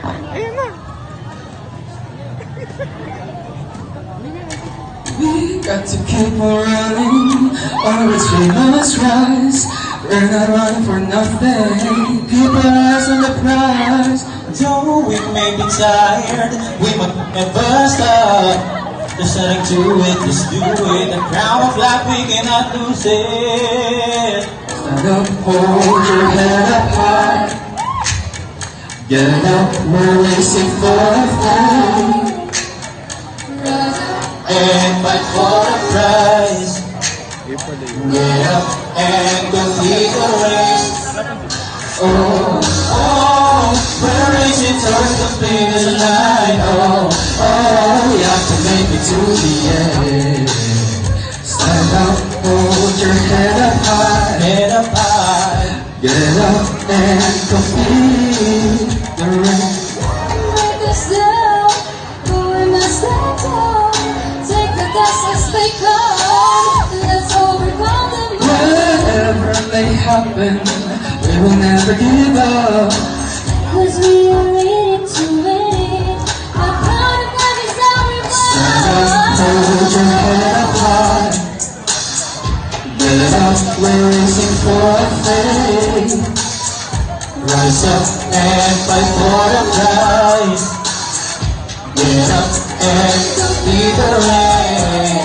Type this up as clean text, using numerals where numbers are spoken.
Ayan na. We got to keep on running, or else we must rise. We're not running for nothing. Keep our eyes on the prize. Though we may be tired, we might never stop. There's nothing to it, just do it. The crown of life, we cannot lose it. Stand up, hold your head up high. Get up, we're racing for a flame. And fight for the prize. Get up and complete the race. Oh, Oh, we're racing towards the finish line. oh, we have to make it to the end. Stand up, hold your head up high. Head up high. Get up and complete the race. Break us down, but we must stand tall. Take the dust as they come. Let's overcome them all. Whatever may happen, we will never give up. Cause we are ready to win. Our crown of life is our Stand up, reward. hold your head up high. Get up, we're racing for a flame. Rise up and fight for the prize. Get up and complete the race.